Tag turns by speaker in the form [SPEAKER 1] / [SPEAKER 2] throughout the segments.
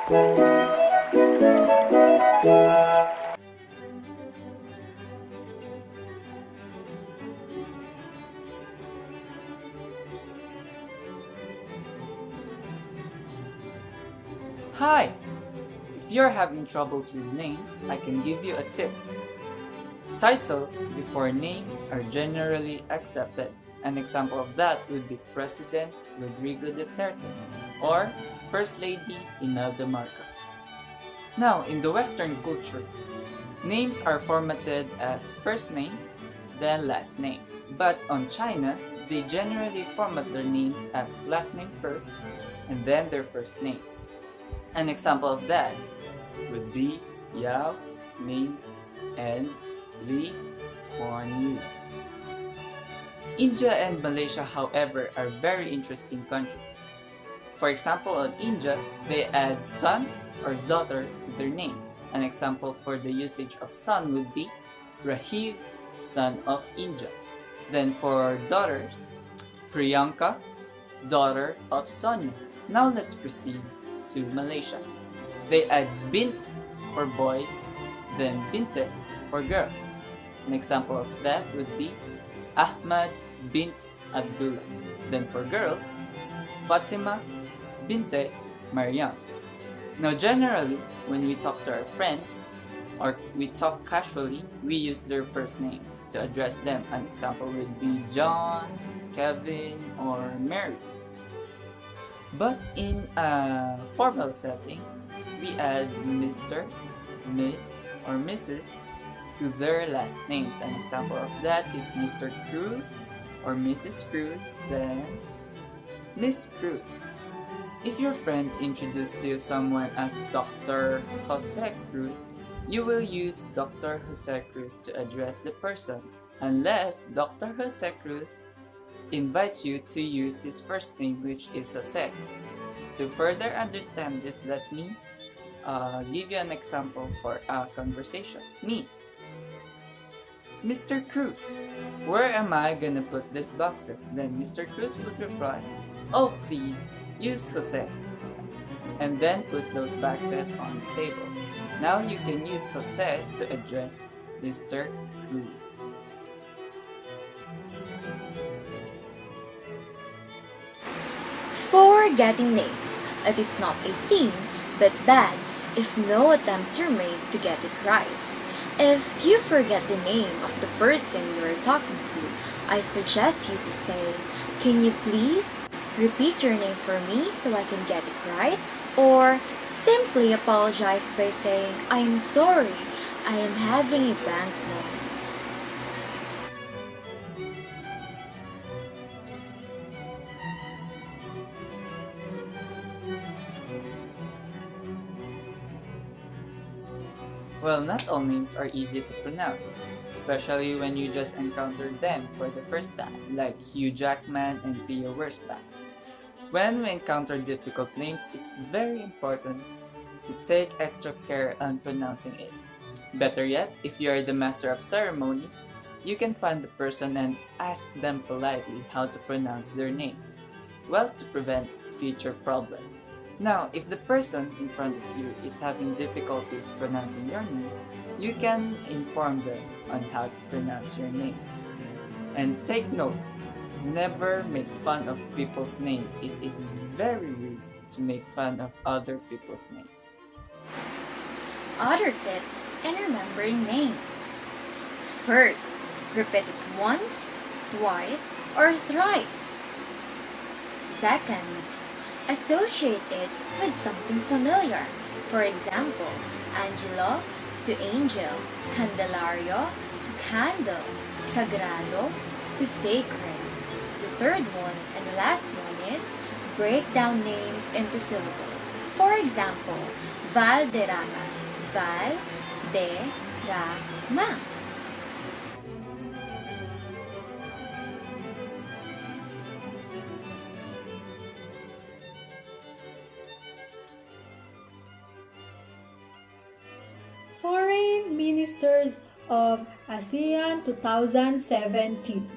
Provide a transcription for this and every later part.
[SPEAKER 1] Hi! If you're having troubles with names, I can give you a tip. Titles before names are generally accepted. An example of that would be President Rodrigo Duterte or First Lady Imelda Marcos. Now, in the Western culture, names are formatted as first name, then last name. But on China, they generally format their names as last name first and then their first names. An example of that would be Yao Ming and Lee Kuan Yew. India and Malaysia, however, are very interesting countries. For example, in India, they add son or daughter to their names. An example for the usage of son would be Rajiv, son of India. Then for daughters, Priyanka, daughter of Sonia. Now let's proceed to Malaysia. They add bint for boys, then binte for girls. An example of that would be Ahmad bint Abdullah. Then for girls, Fatima binte Maryam. Now generally, when we talk to our friends or we talk casually, we use their first names to address them. An example would be John, Kevin, or Mary. But in a formal setting, we add Mr., Miss, or Mrs. to their last names. An example of that is Mr. Cruz or Mrs. Cruz, then Miss Cruz. If your friend introduced to you someone as Dr. Jose Cruz, you will use Dr. Jose Cruz to address the person, unless Dr. Jose Cruz invites you to use his first name, which is Jose. To further understand this, let me give you an example for a conversation. Me, Mr. Cruz, where am I gonna put these boxes? Then Mr. Cruz would reply, oh please, use Jose. And then put those boxes on the table. Now you can use Jose to address Mr. Cruz.
[SPEAKER 2] For getting names, it is not a sin, but bad if no attempts are made to get it right. If you forget the name of the person you are talking to, I suggest you to say, can you please repeat your name for me so I can get it right? Or simply apologize by saying, I am sorry, I am having a blank moment.
[SPEAKER 1] Well, not all names are easy to pronounce, especially when you just encountered them for the first time, like Hugh Jackman and Pia Wurtzbach. When we encounter difficult names, it's very important to take extra care on pronouncing it. Better yet, if you are the master of ceremonies, you can find the person and ask them politely how to pronounce their name, well, to prevent future problems. Now, if the person in front of you is having difficulties pronouncing your name, you can inform them on how to pronounce your name. And take note, never make fun of people's name. It is very rude to make fun of other people's name.
[SPEAKER 2] Other tips in remembering names. First, repeat it once, twice, or thrice. Second, associate it with something familiar. For example, Angelo to angel, Candelario to candle, Sagrado to sacred. The third one and the last one is break down names into syllables. For example, Valderrama, Val, de, ra, ma.
[SPEAKER 3] Foreign Ministers of ASEAN 2017.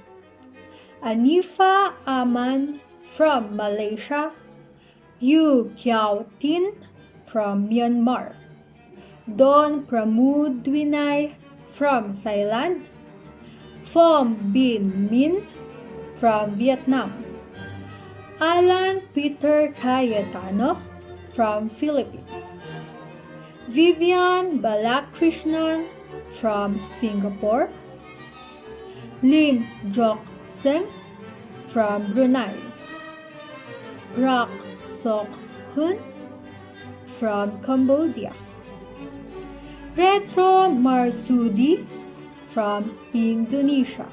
[SPEAKER 3] Anifa Aman from Malaysia, Yu Kiao Tin from Myanmar, Don Pramudwinai from Thailand, Phom Binh Minh from Vietnam, Alan Peter Cayetano from Philippines, Vivian Balakrishnan from Singapore, Lim Jok Seng from Brunei, Rak Sok Hun from Cambodia, Retro Marsudi from Indonesia,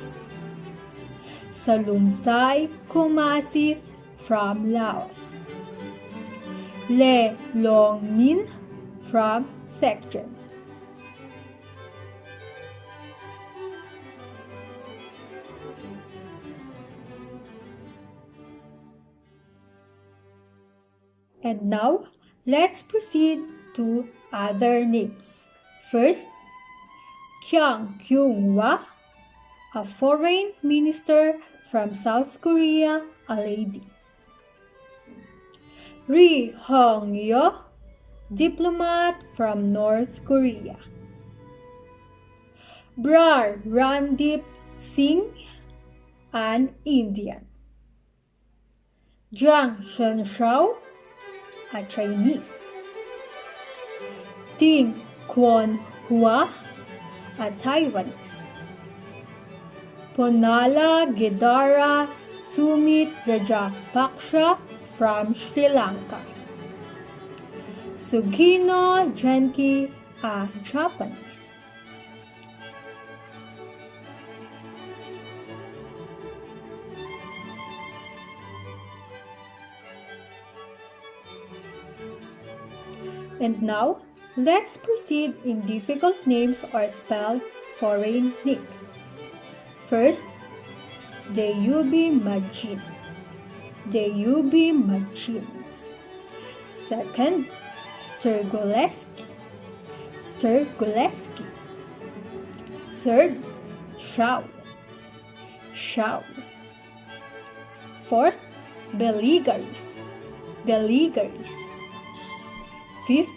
[SPEAKER 3] Salumsai Kumasith from Laos, Le Long Min from Sekjen. And now, let's proceed to other names. First, Kyang Kyung-hwa, a foreign minister from South Korea, a lady. Ri Hong-yo, diplomat from North Korea. Brar Randip Singh, an Indian. Jiang Shenshao, a Chinese. Ting Kwon Hua, a Taiwanese. Ponala Gedara Sumit Rajapaksha from Sri Lanka. Sugino Genki, a Japanese. And now, let's proceed in difficult names or spelled foreign names. First, Deyubi Majin. Deyubi Majin. Second, Stergoleski. Stergoleski. Third, Shao. Shao. Fourth, Beligaris. Beligaris. Fifth,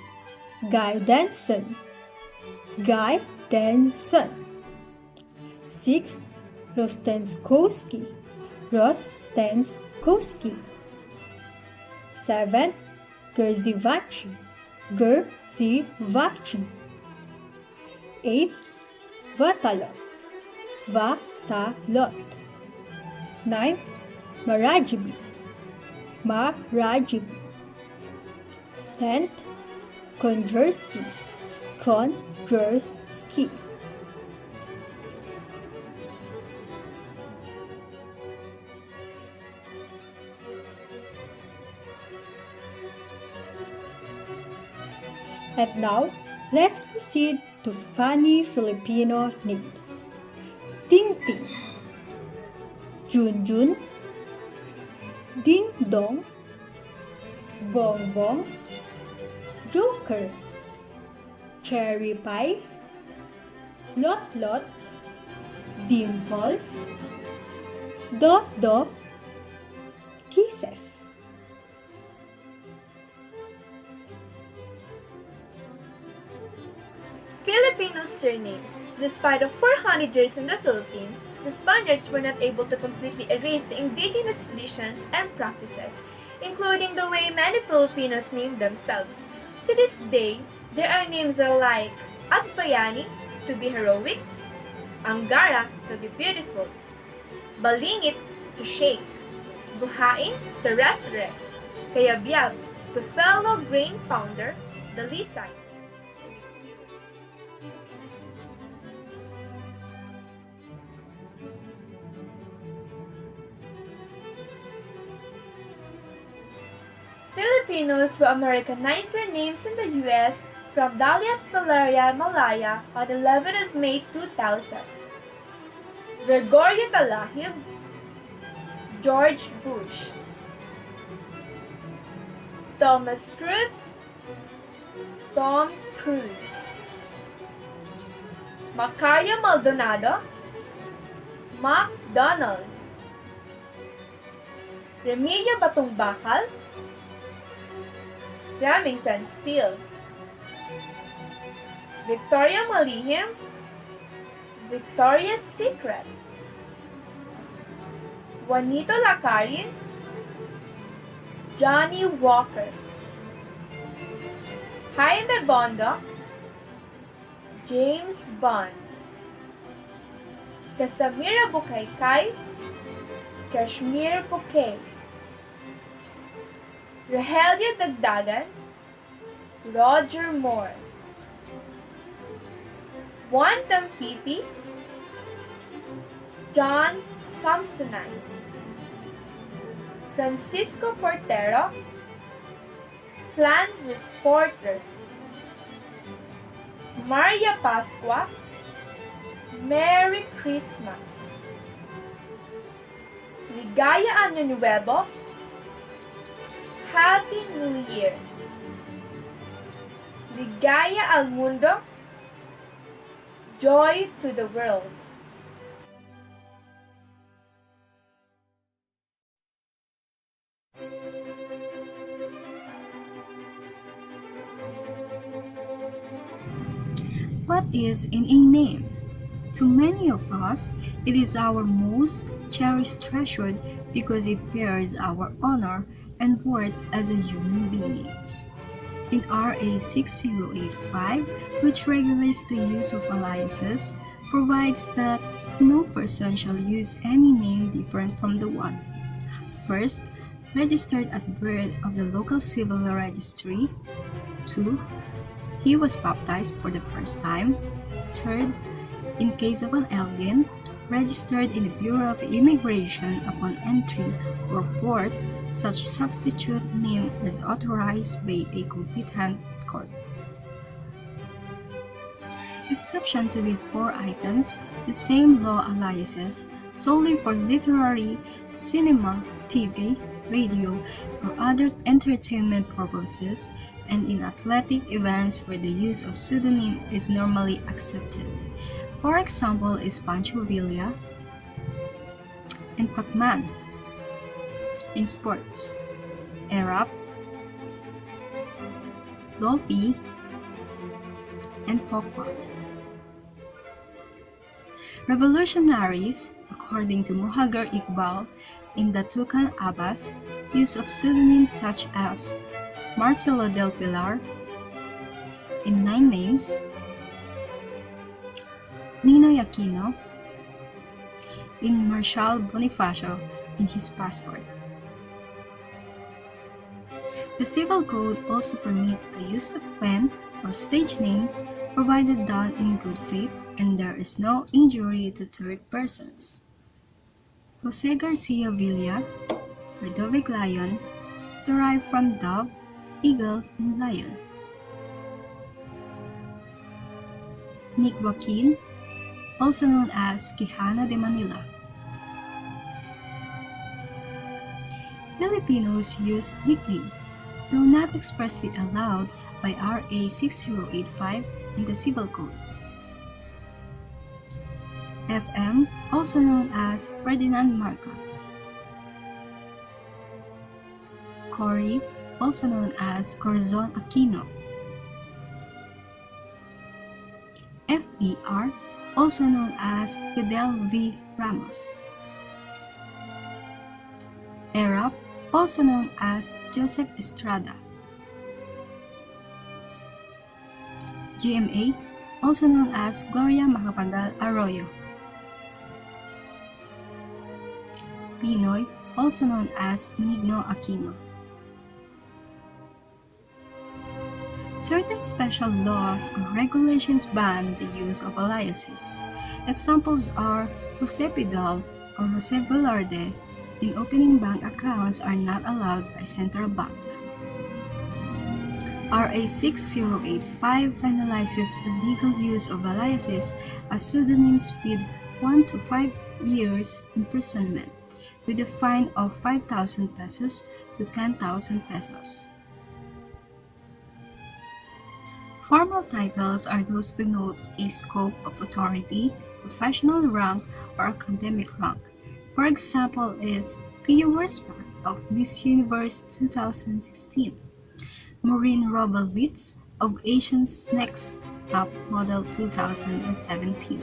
[SPEAKER 3] Guy Denson. Guy Denson. Sixth, Rostenskowski. Rostenskowski. Seventh, Gerzivachi. Gerzivachi. Eighth, Vatalot. Vatalot. Ninth, Marajibi. Marajibi. 10th, Konjursky. Konjursky. And now, let's proceed to funny Filipino names. Ting Ting, Junjun, Ding Dong, Bong Bong, Joker, Cherry Pie, Lot Lot, Dimples, Dot Dot, Kisses.
[SPEAKER 4] Filipino surnames. Despite of 400 years in the Philippines, the Spaniards were not able to completely erase the indigenous traditions and practices, including the way many Filipinos name themselves. To this day, there are names like Agbayani, to be heroic, Angara, to be beautiful, Balingit, to shake, Buhain, to resurrect, Kayabyab, to fellow grain pounder, Dalisay. Filipinos will Americanize their names in the U.S. from Dalias Valeria Malaya on 11th of May 2000. Gregorio Talahib, George Bush, Thomas Cruz, Tom Cruise, Macario Maldonado, MacDonald, Remilio Batong Bakal, Remington Steele, Victoria Malihim, Victoria's Secret, Juanito Lacarin, Johnny Walker, Jaime Bondo, James Bond, Casamira Bukaykay, Kashmir Bouquet, Rogelia Dagdagan, Roger Moore, Juan Tampipi, John Samsonite, Francisco Portero, Francis Porter, Maria Pascua, Merry Christmas, Ligaya Año Nuevo, Happy New Year, Ligaya al Mundo, Joy to the World.
[SPEAKER 5] What is in a name? To many of us, it is our most cherished treasure because it bears our honor and worth as a human beings. In RA 6085, which regulates the use of aliases, provides that no person shall use any name different from the one first registered at birth of the local civil registry. 2. He was baptized for the first time. 3rd, in case of an alien, registered in the Bureau of Immigration upon entry. Or 4th, such substitute name is authorized by a competent court. Exception to these 4 items, the same law aliases solely for literary, cinema, TV, radio, or other entertainment purposes, and in athletic events where the use of pseudonym is normally accepted. For example, is Pancho Villa and Pac-Man. In sports, Erap, Dolphy, and Pogba. Revolutionaries, according to Muhagar Iqbal in the Tukan Abbas, use of pseudonyms such as Marcelo del Pilar in 9 names, Ninoy Aquino in Marshal Bonifacio in his passport. The Civil Code also permits the use of pen or stage names provided done in good faith and there is no injury to third persons. Jose Garcia Villa, Ludovic Lion, derived from dog, eagle, and lion. Nick Joaquin, also known as Quijano de Manila. Filipinos use nicknames, though not expressly allowed by RA 6085 in the Civil Code. FM, also known as Ferdinand Marcos. Cory, also known as Corazon Aquino. FBR, also known as Fidel V. Ramos. Erap, also known as Joseph Estrada. GMA, also known as Gloria Macapagal Arroyo. Pinoy, also known as Benigno Aquino. Certain special laws or regulations ban the use of aliases. Examples are Jose Pidal or Jose Velarde in opening bank accounts are not allowed by central bank. RA 6085 penalizes illegal use of aliases as pseudonyms with 1 to 5 years imprisonment with a fine of 5,000 pesos to 10,000 pesos. Formal titles are those to denote a scope of authority, professional rank, or academic rank. For example is Pia Wurtzbach of Miss Universe 2016, Maureen Robelwitz of Asia's Next Top Model 2017.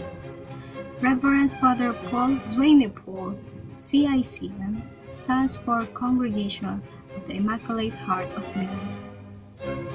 [SPEAKER 5] Reverend Father Paul Zwanepoel, CICM, stands for Congregation of the Immaculate Heart of Mary.